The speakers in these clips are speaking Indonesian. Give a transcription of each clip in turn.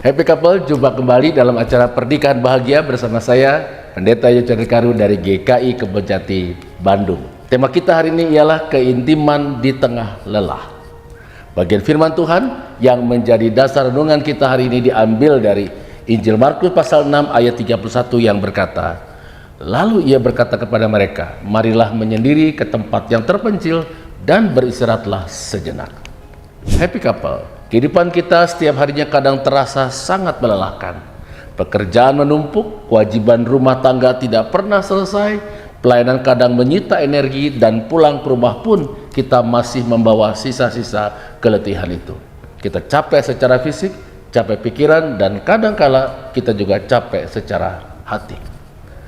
Happy couple, jumpa kembali dalam acara Pernikahan Bahagia bersama saya, Pendeta Yochandra Karu dari GKI Kebonjati, Bandung. Tema kita hari ini ialah keintiman di tengah lelah. Bagian firman Tuhan yang menjadi dasar renungan kita hari ini diambil dari Injil Markus pasal 6 ayat 31 yang berkata, "Lalu ia berkata kepada mereka, marilah menyendiri ke tempat yang terpencil dan beristirahatlah sejenak." Happy couple, kehidupan kita setiap harinya kadang terasa sangat melelahkan. Pekerjaan menumpuk, kewajiban rumah tangga tidak pernah selesai, pelayanan kadang menyita energi, dan pulang ke rumah pun kita masih membawa sisa-sisa keletihan itu. Kita capek secara fisik, capek pikiran, dan kadangkala kita juga capek secara hati.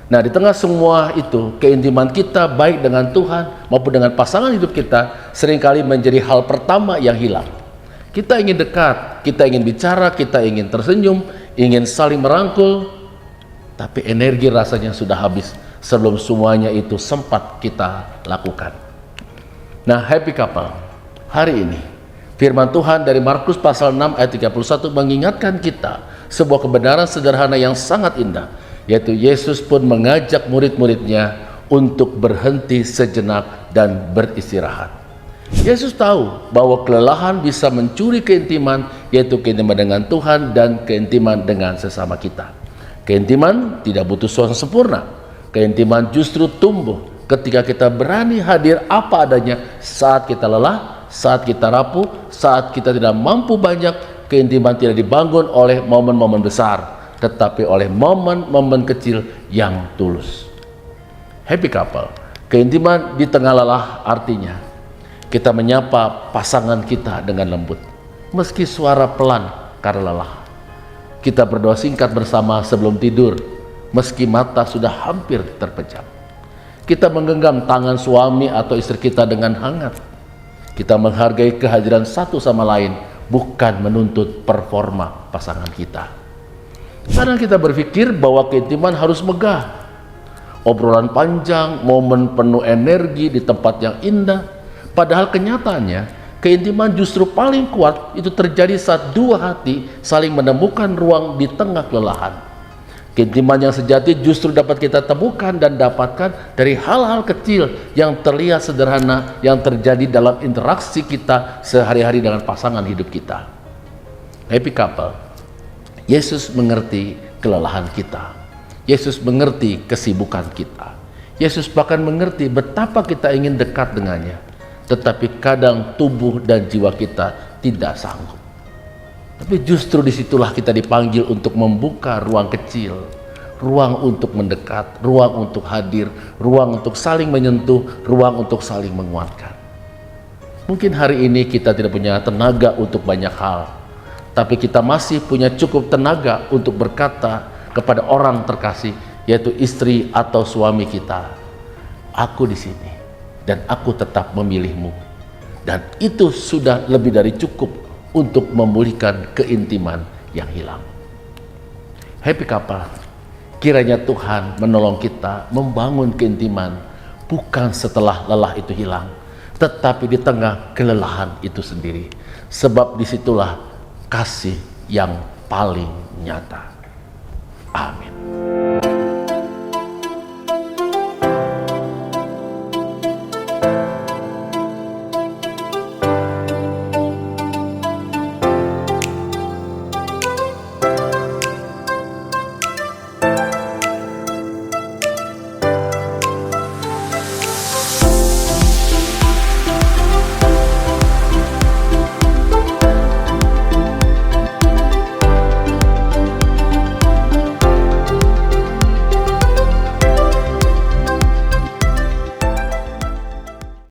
Nah, di tengah semua itu, keintiman kita baik dengan Tuhan maupun dengan pasangan hidup kita seringkali menjadi hal pertama yang hilang. Kita ingin dekat, kita ingin bicara, kita ingin tersenyum, ingin saling merangkul, tapi energi rasanya sudah habis sebelum semuanya itu sempat kita lakukan. Nah, happy couple, hari ini firman Tuhan dari Markus pasal 6 ayat 31 mengingatkan kita sebuah kebenaran sederhana yang sangat indah, yaitu Yesus pun mengajak murid-muridnya untuk berhenti sejenak dan beristirahat. Yesus tahu bahwa kelelahan bisa mencuri keintiman, yaitu keintiman dengan Tuhan dan keintiman dengan sesama kita. Keintiman tidak butuh suasana sempurna. Keintiman justru tumbuh ketika kita berani hadir apa adanya saat kita lelah, saat kita rapuh, saat kita tidak mampu banyak. Keintiman tidak dibangun oleh momen-momen besar, tetapi oleh momen-momen kecil yang tulus. Happy couple, keintiman di tengah lelah artinya kita menyapa pasangan kita dengan lembut, meski suara pelan karena lelah. Kita berdoa singkat bersama sebelum tidur, meski mata sudah hampir terpejam. Kita menggenggam tangan suami atau istri kita dengan hangat. Kita menghargai kehadiran satu sama lain, bukan menuntut performa pasangan kita. Kadang kita berpikir bahwa keintiman harus megah, obrolan panjang, momen penuh energi di tempat yang indah. Padahal kenyataannya, keintiman justru paling kuat itu terjadi saat dua hati saling menemukan ruang di tengah kelelahan. Keintiman yang sejati justru dapat kita temukan dan dapatkan dari hal-hal kecil yang terlihat sederhana yang terjadi dalam interaksi kita sehari-hari dengan pasangan hidup kita. Happy couple, Yesus mengerti kelelahan kita. Yesus mengerti kesibukan kita. Yesus bahkan mengerti betapa kita ingin dekat dengannya. Tetapi kadang tubuh dan jiwa kita tidak sanggup. Tapi justru disitulah kita dipanggil untuk membuka ruang kecil, ruang untuk mendekat, ruang untuk hadir, ruang untuk saling menyentuh, ruang untuk saling menguatkan. Mungkin hari ini kita tidak punya tenaga untuk banyak hal, tapi kita masih punya cukup tenaga untuk berkata kepada orang terkasih, yaitu istri atau suami kita, "Aku di sini dan aku tetap memilihmu." Dan itu sudah lebih dari cukup untuk memulihkan keintiman yang hilang. Happy couple, kiranya Tuhan menolong kita membangun keintiman bukan setelah lelah itu hilang, tetapi di tengah kelelahan itu sendiri. Sebab disitulah kasih yang paling nyata. Amin.